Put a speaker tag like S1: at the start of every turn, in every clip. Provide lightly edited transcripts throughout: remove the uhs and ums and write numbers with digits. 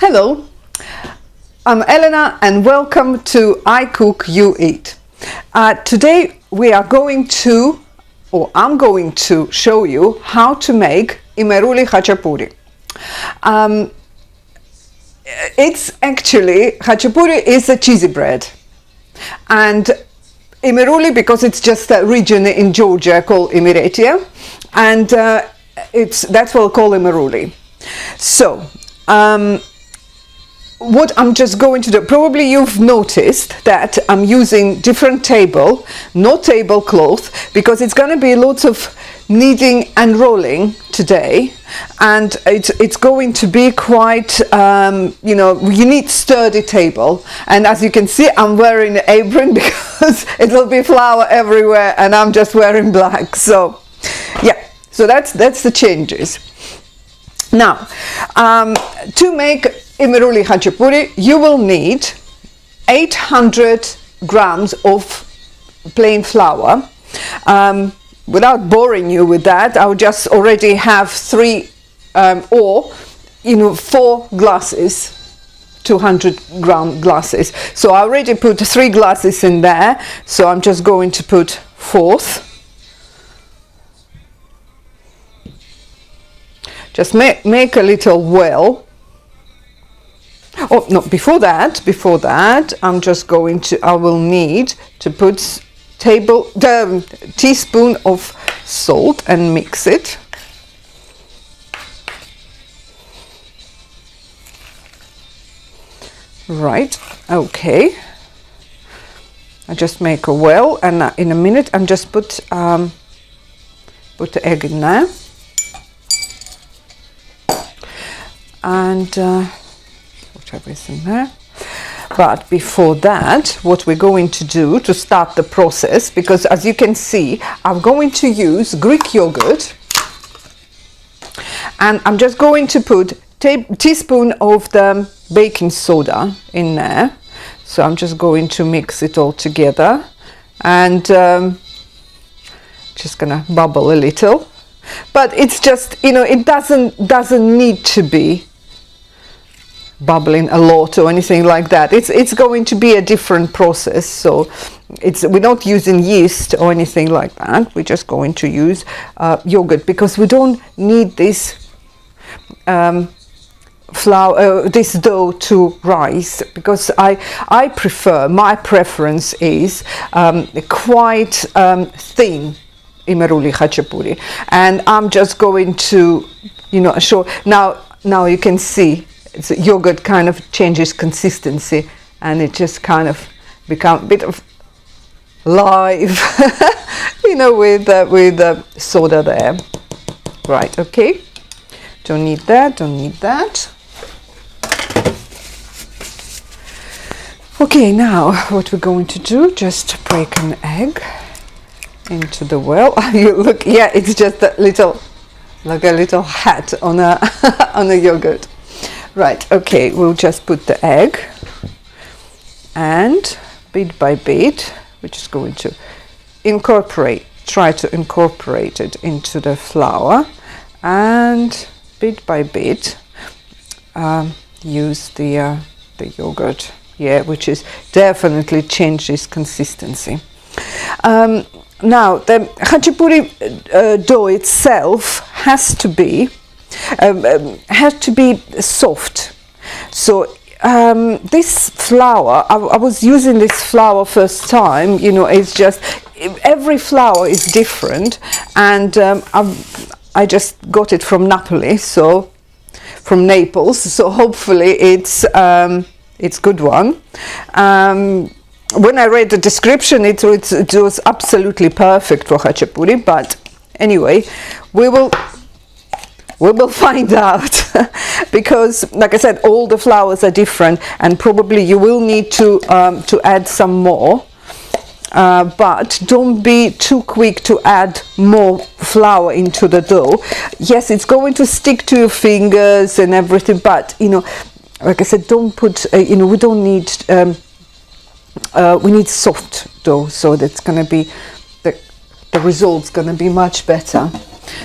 S1: Hello, I'm Elena and welcome to I Cook You Eat. Today I'm going to show you how to make Imeruli Khachapuri. Khachapuri is a cheesy bread, and Imeruli, because it's just a region in Georgia called Imereti, and that's what we'll call Imeruli. So what I'm just going to do, probably you've noticed that I'm using different tablecloth, because it's going to be lots of kneading and rolling today, and it's going to be quite you need sturdy table. And as you can see, I'm wearing an apron because it will be flour everywhere, and I'm just wearing black. So yeah, so that's the changes. Now to make Imeruli Khachapuri, you will need 800 grams of plain flour. Without boring you with that, I would just already have 4 glasses, 200-gram glasses. So I already put 3 glasses in there, so I'm just going to put 4th. Just make a little well. Oh no, before that I will need to put the teaspoon of salt and mix it. Right, okay. I just make a well, and in a minute I'm just put the egg in there, and whatever is in there. But before that, what we're going to do to start the process, because as you can see, I'm going to use Greek yogurt, and I'm just going to put teaspoon of the baking soda in there. So I'm just going to mix it all together, and just gonna bubble a little, but it's just, it doesn't need to be bubbling a lot or anything like that. It's going to be a different process. So we're not using yeast or anything like that. We're just going to use yogurt, because we don't need this this dough to rise, because my preference is quite thin Imeruli Khachapuri, and I'm just going to show now you can see yogurt kind of changes consistency, and it just kind of become a bit of live with the soda there. Right, okay, don't need that. Okay, now what we're going to do, just break an egg into the well. You look, yeah, it's just a little hat on a on a yogurt. Right, okay, we'll just put the egg, and bit by bit we're just going to try to incorporate it into the flour, and bit by bit use the yogurt, which is definitely changes consistency. Now the khachapuri dough itself has to be soft. So this flour, I was using this flour first time, it's just, every flour is different, and I just got it from Naples, so hopefully it's good one. When I read the description, it was absolutely perfect for khachapuri, but anyway, we will find out because, like I said, all the flours are different, and probably you will need to add some more, but don't be too quick to add more flour into the dough. Yes, it's going to stick to your fingers and everything, but like I said, don't put we don't need we need soft dough, so that's going to be the result's going to be much better.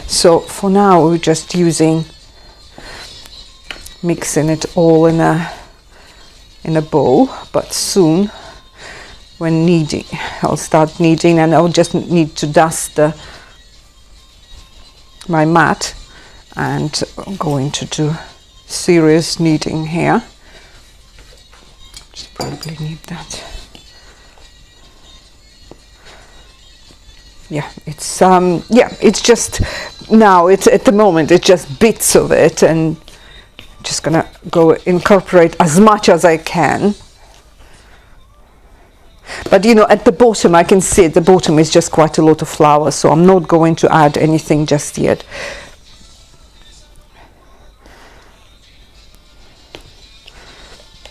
S1: So for now we're just using mixing it all in a bowl, but soon when kneading, I'll start kneading, and I'll just need to dust my mat, and I'm going to do serious kneading here. Just probably need that. Yeah, it's just now, it's at the moment it's just bits of it, and I'm just gonna go incorporate as much as I can. But you know, at the bottom I can see at the bottom is just quite a lot of flour, so I'm not going to add anything just yet.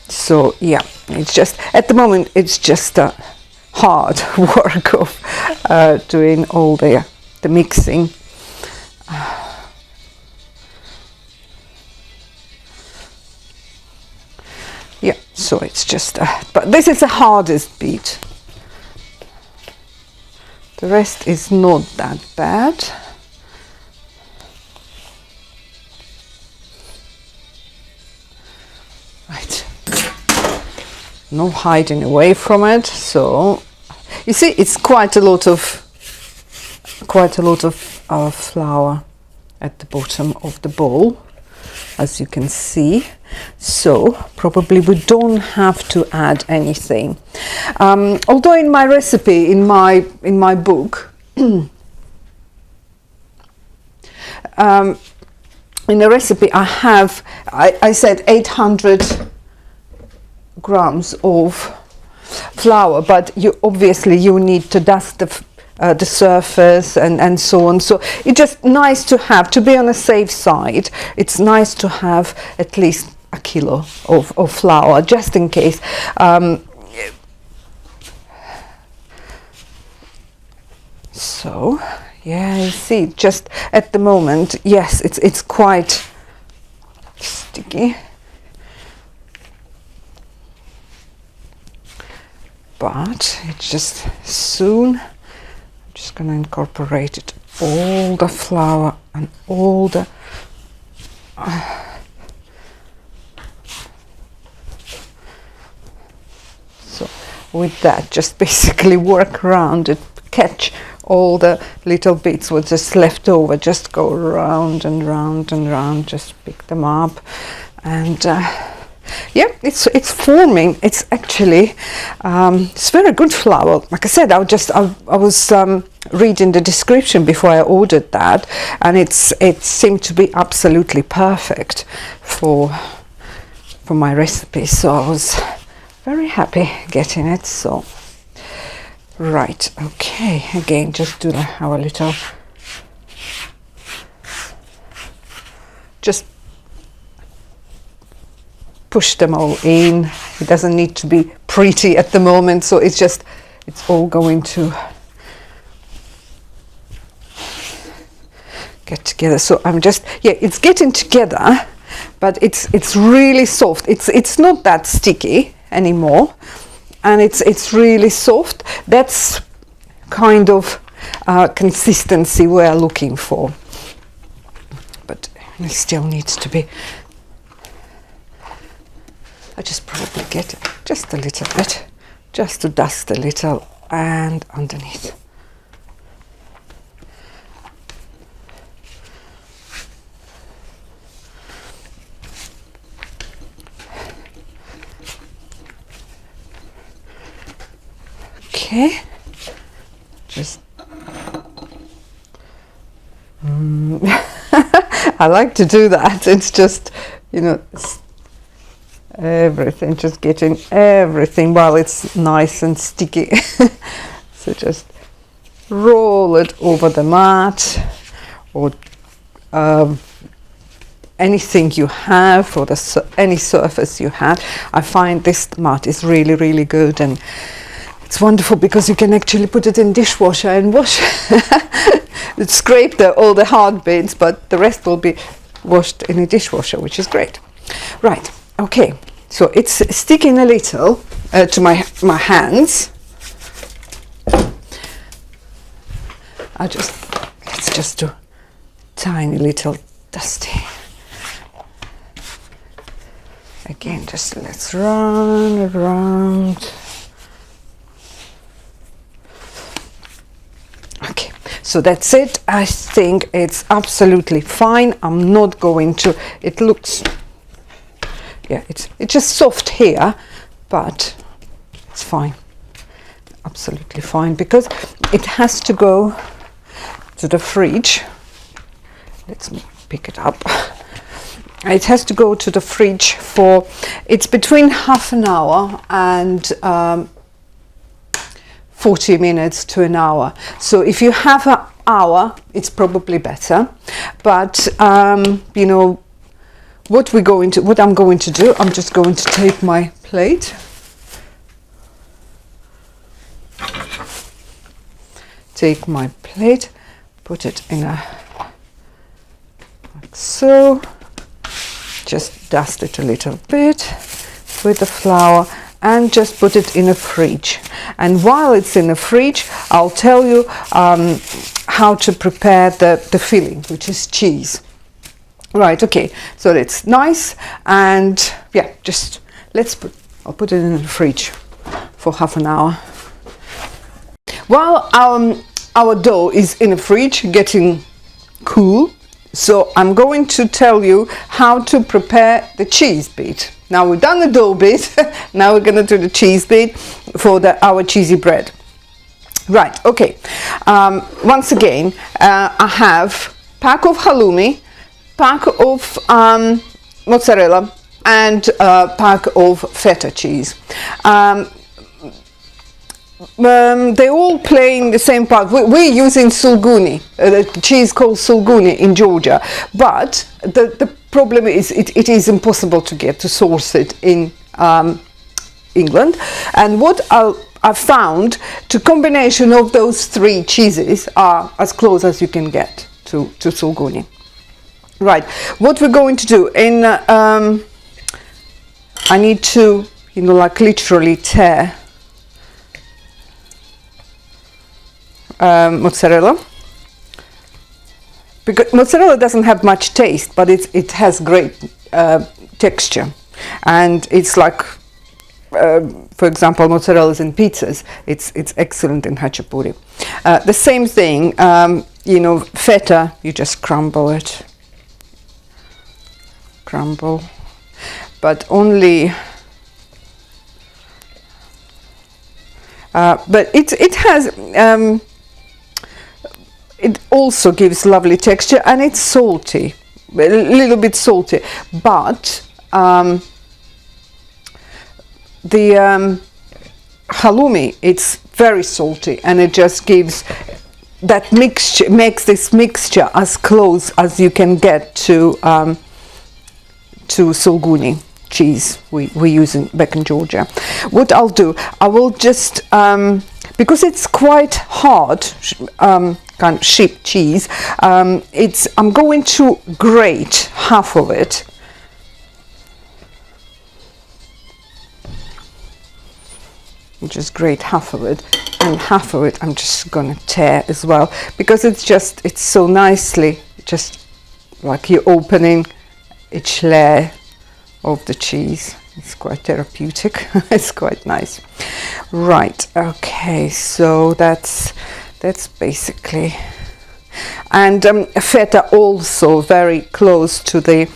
S1: So yeah, it's just at the moment it's just hard work of doing all the mixing. Yeah, so it's just, but this is the hardest bit. The rest is not that bad. Right. No hiding away from it. So you see, it's quite a lot of flour at the bottom of the bowl, as you can see. So probably we don't have to add anything. Although in my recipe, in my book, in the recipe I said 800 grams of flour, but you obviously need to dust the surface and so on. So it's just nice to have, to be on the safe side, it's nice to have at least a kilo of flour, just in case. So yeah, you see, just at the moment, yes, it's quite sticky, but it's just soon. I'm just going to incorporate it, all the flour and all the so with that, just basically work around it, catch all the little bits what's just left over, just go round and round and round, just pick them up, and yeah, it's forming. It's actually it's very good flour. Like I said, I was reading the description before I ordered that, and it seemed to be absolutely perfect for my recipe. So I was very happy getting it. So right, okay, again, just do our little, just push them all in. It doesn't need to be pretty at the moment, so it's all going to get together. So I'm just, yeah, it's getting together, but it's really soft. It's not that sticky anymore, and it's really soft. That's kind of consistency we're looking for, but it still needs to be. I just probably get just a little bit, just to dust a little and underneath. Okay, just I like to do that. It's just, you know, everything, just getting everything while it's nice and sticky. So just roll it over the mat, or anything you have, or any surface you have. I find this mat is really, really good, and it's wonderful because you can actually put it in dishwasher and wash. Scrape all the hard bits, but the rest will be washed in a dishwasher, which is great. Right, okay, so it's sticking a little to my hands. Let's just do tiny little dusty. again, just let's run around. Okay, so that's it. I think it's absolutely fine. I'm not going to, it looks, yeah, it's just soft here, but it's fine. Absolutely fine, because it has to go to the fridge. Let's pick it up. It has to go to the fridge for, it's between half an hour and 40 minutes to an hour. So if you have an hour, it's probably better. But you know what I'm going to do. I'm just going to take my plate. Take my plate, put it in a, like so. Just dust it a little bit with the flour and just put it in a fridge. And while it's in the fridge, I'll tell you how to prepare the filling, which is cheese. Right, okay, so it's nice, and yeah, just I'll put it in the fridge for half an hour. While our dough is in the fridge getting cool, so I'm going to tell you how to prepare the cheese bit. Now we've done the dough bit, now we're going to do the cheese bit for our cheesy bread. Right, okay. Once again, I have pack of halloumi, pack of mozzarella, and pack of feta cheese. They all play in the same part. We're using sulguni, the cheese called sulguni in Georgia, but the problem is it is impossible to source it in England. And what I've found, the combination of those three cheeses are as close as you can get to sulguni. Right, what we're going to do I need to, like literally tear mozzarella, because mozzarella doesn't have much taste, but it has great texture, and it's like, for example, mozzarella's in pizzas. It's excellent in khachapuri. The same thing, feta. You just crumble it, but only. But it has. It also gives lovely texture, and it's salty, a little bit salty, but the halloumi, it's very salty, and it just gives that mixture, makes this mixture as close as you can get to sulguni cheese we use back in Georgia. What I'll do, I will just because it's quite hard, kind of sheep cheese, I'm going to grate half of it. Just grate half of it, and half of it I'm just gonna tear as well, because it's so nicely, just like you're opening each layer of the cheese. It's quite therapeutic. It's quite nice. Right, okay, so that's basically, and feta also very close to the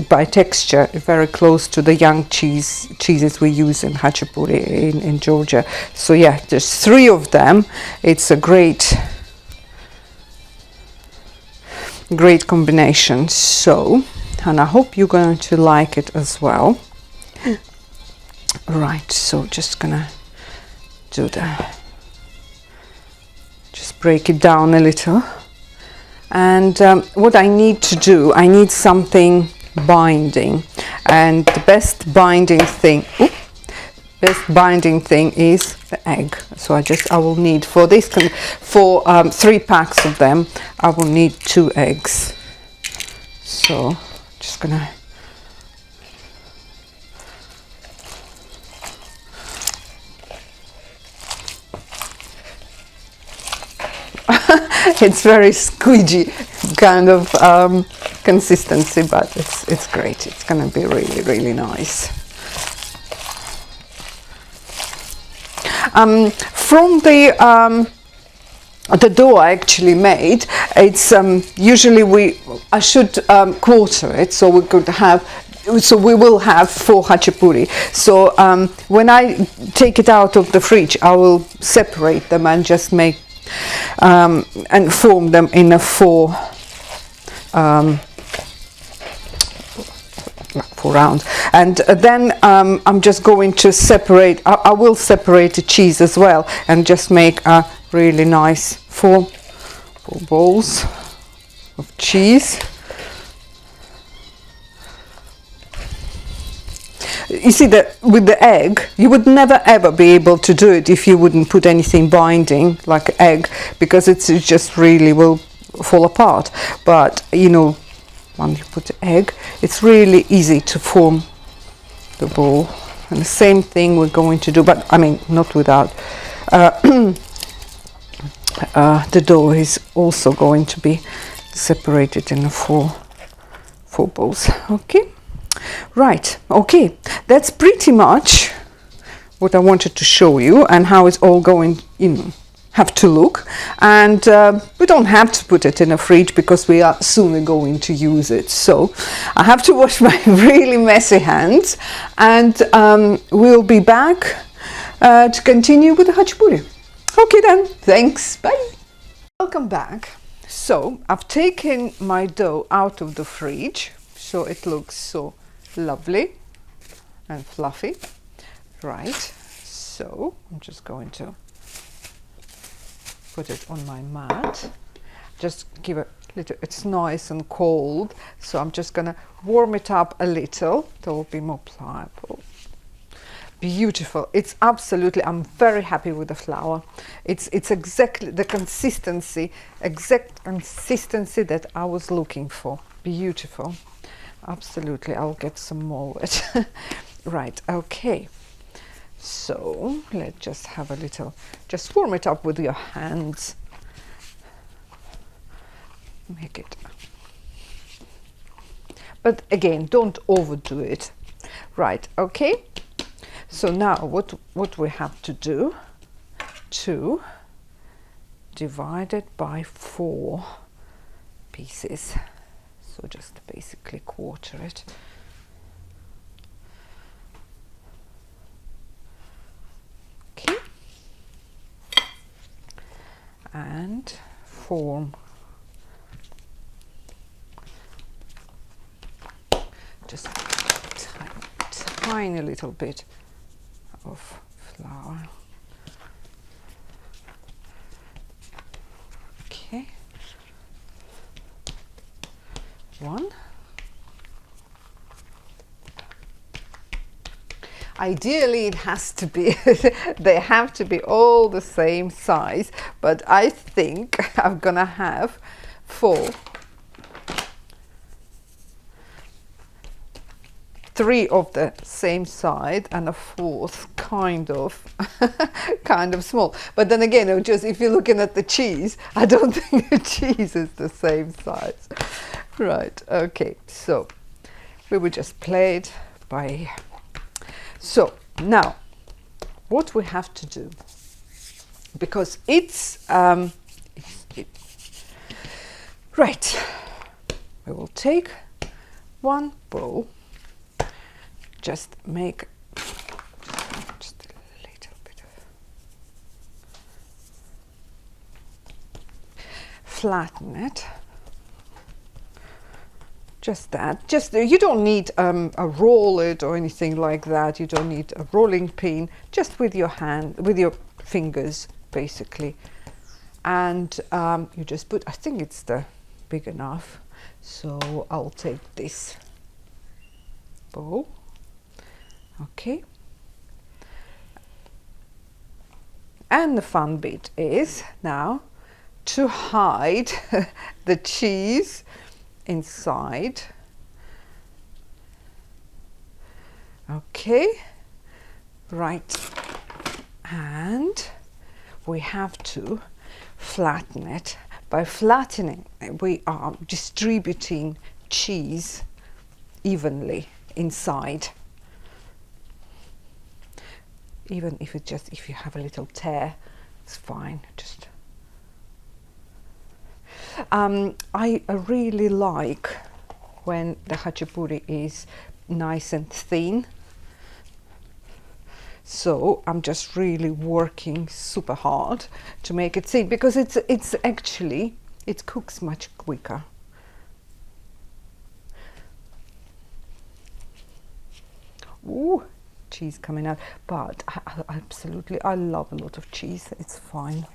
S1: by texture, very close to the young cheeses we use in khachapuri in Georgia. So yeah, there's three of them. It's a great combination. So, and I hope you're going to like it as well. Right, so just gonna do that. Just break it down a little. And what I need to do, I need something binding, and the best binding thing is the egg. So I will need for this, for 3 packs of them, I will need 2 eggs. So just gonna it's very squidgy kind of consistency, but it's great. It's gonna be really, really nice. From the dough I actually made, it's usually I should quarter it, so we could have. So we will have 4 khachapuri. So when I take it out of the fridge, I will separate them and just make and form them in a 4 rounds. And then I'm just going to separate. I will separate the cheese as well, and just make a really nice 4 balls of cheese. You see that with the egg, you would never ever be able to do it if you wouldn't put anything binding like egg, because it just really will fall apart. But you know, when you put the egg, it's really easy to form the ball. And the same thing we're going to do, but I mean not without the dough is also going to be separated in 4 balls. Okay. Right, okay, that's pretty much what I wanted to show you, and how it's all going, you know, have to look. And we don't have to put it in a fridge because we are soon going to use it. So I have to wash my really messy hands, and we'll be back to continue with the khachapuri. Okay then, thanks, bye. Welcome back. So I've taken my dough out of the fridge, so it looks so lovely and fluffy. Right, so I'm just going to put it on my mat. Just give it a little, it's nice and cold, so I'm just gonna warm it up a little. It will be more pliable. Beautiful. It's absolutely, I'm very happy with the flour. It's exactly the consistency, exact consistency that I was looking for. Beautiful. Absolutely. I'll get some more wet. Right, okay. So let's just have a little, just warm it up with your hands. Make it. But again, don't overdo it. Right, okay. So now what we have to do to divide it by 4 pieces. So just basically quarter it. Okay. And form just a tiny little bit of flour. Okay. 1. Ideally it has to be they have to be all the same size, but I think I'm gonna have 4, 3 of the same side and a 4th kind of small. But then again, just if you're looking at the cheese, I don't think the cheese is the same size. Right, okay, so we will just play it by ear. So now what we have to do, because it's right, we will take 1 bowl, just make just a little bit of, flatten it. Just that. Just you don't need a roll it or anything like that. You don't need a rolling pin. Just with your hand, with your fingers, basically. And you just put. I think it's big enough. So I'll take this bowl. Okay. And the fun bit is now to hide the cheese inside. Okay, right, and we have to flatten it. By flattening, we are distributing cheese evenly inside. Even if if you have a little tear, it's fine. Just I really like when the khachapuri is nice and thin. So I'm just really working super hard to make it thin, because it's actually, it cooks much quicker. Ooh, cheese coming out, but I love a lot of cheese. It's fine.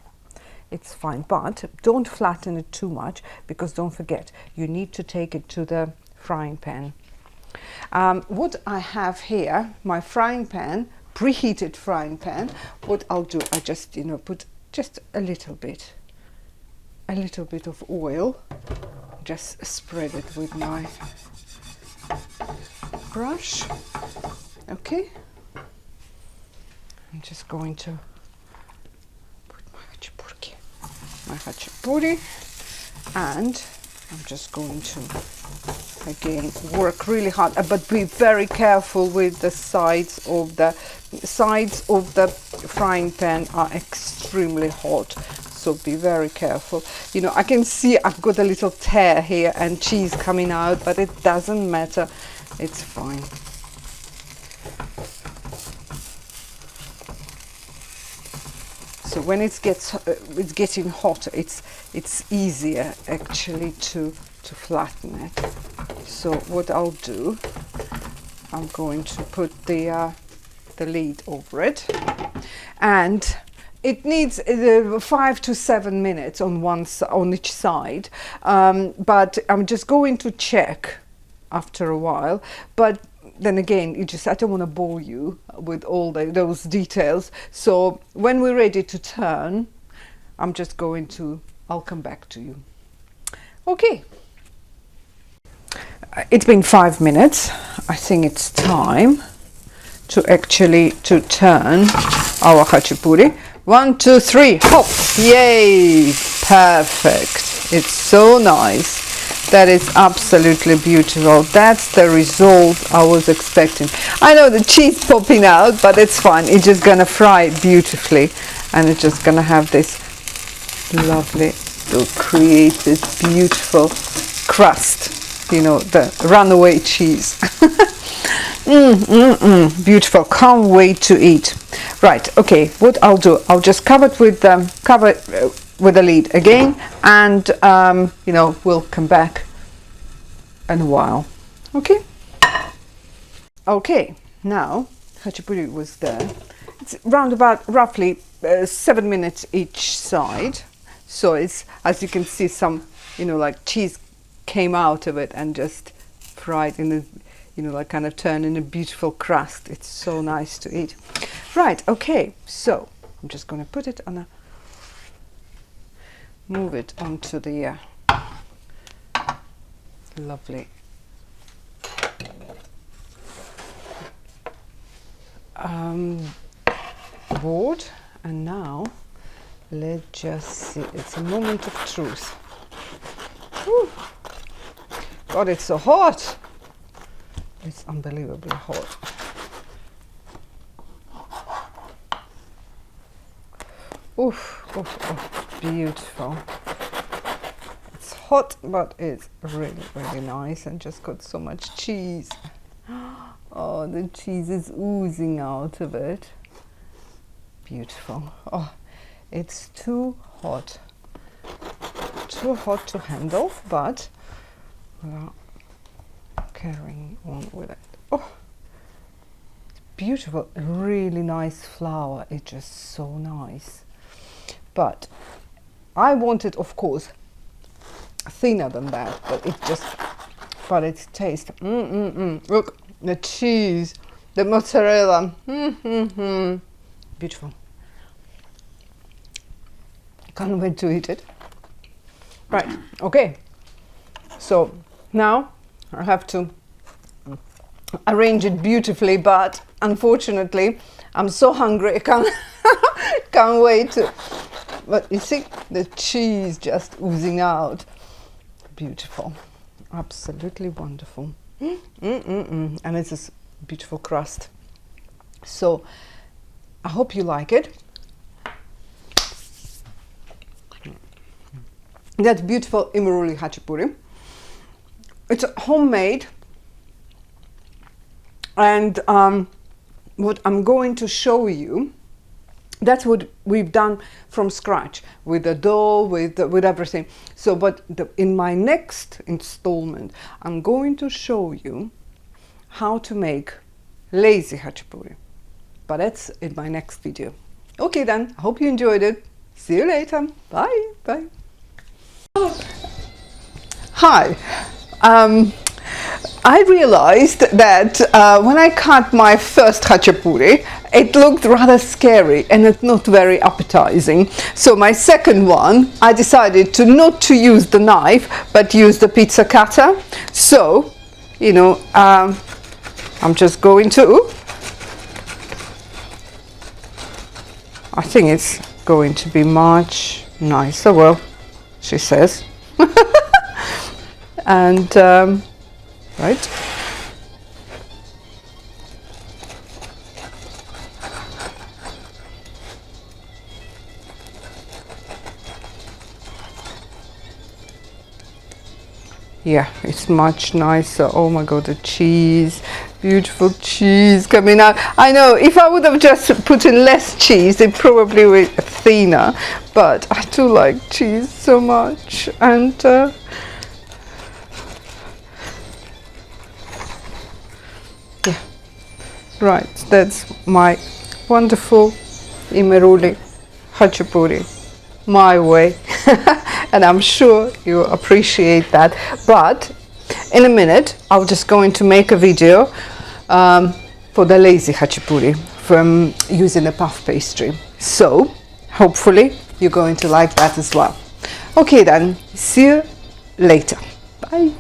S1: It's fine, but don't flatten it too much, because don't forget, you need to take it to the frying pan. What I have here, my frying pan, preheated frying pan. What I'll do, I just, put just a little bit of oil, just spread it with my brush. Okay, I'm just going to put my khachapuri, and I'm just going to again work really hard, but be very careful with the sides of the frying pan are extremely hot, so be very careful. I can see I've got a little tear here and cheese coming out, but it doesn't matter, it's fine. So when it's getting hotter, it's easier actually to flatten it. So what I'll do, I'm going to put the lid over it, and it needs 5 to 7 minutes on each side, but I'm just going to check after a while. But then again, I don't want to bore you with all those details. So when we're ready to turn, I'll come back to you. Okay. It's been 5 minutes. I think it's time to turn our khachapuri. 1, 2, 3, hop! Yay! Perfect. It's so nice. That is absolutely beautiful. That's the result I was expecting. I know the cheese popping out, but it's fine. It's just gonna fry beautifully, and it's just gonna have this lovely, to create this beautiful crust. The runaway cheese. Beautiful. Can't wait to eat. Right. Okay. What I'll do, I'll just cover it with the lid again, and we'll come back in a while. Okay. Okay. Now khachapuri was there. It's roughly 7 minutes each side. So it's, as you can see, some like cheese came out of it and just fried in a kind of turned in a beautiful crust. It's so nice to eat. Right, okay, so I'm just going to put it on move it onto the lovely board, and now let's just see. It's a moment of truth. Whew. God, it's so hot. It's unbelievably hot. Oof, oof, oof, beautiful. It's hot, but it's really, really nice, and just got so much cheese. Oh, the cheese is oozing out of it. Beautiful. Oh, it's too hot to handle, but we are carrying on with it. Oh, it's beautiful, really nice flour. It's just so nice. But I wanted, of course, thinner than that, but it tastes. Look, the cheese, the mozzarella. Beautiful. Can't wait to eat it. Right, okay. So now I have to arrange it beautifully, but unfortunately I'm so hungry I can't wait to. But you see the cheese just oozing out. Beautiful. Absolutely wonderful. And it's this beautiful crust. So I hope you like it. That's beautiful Imeruli Khachapuri. It's homemade, and what I'm going to show you, that's what we've done from scratch with the dough, with everything. So, but in my next installment, I'm going to show you how to make lazy khachapuri. But that's in my next video. Okay then, I hope you enjoyed it. See you later. Bye. Bye. Hi. I realized that when I cut my first khachapuri, it looked rather scary and it's not very appetizing. So my second one, I decided not to use the knife, but use the pizza cutter. So, you know, I'm just going to, I think it's going to be much nicer, well, she says. And, right. Yeah, it's much nicer. Oh my god, the cheese, beautiful cheese coming out. I know if I would have just put in less cheese, it probably would be thinner, but I do like cheese so much. And yeah, right, that's my wonderful Imeruli Khachapuri, my way. And I'm sure you appreciate that. But in a minute, I'm just going to make a video for the lazy khachapuri from using a puff pastry. So hopefully you're going to like that as well. Okay then, see you later. Bye.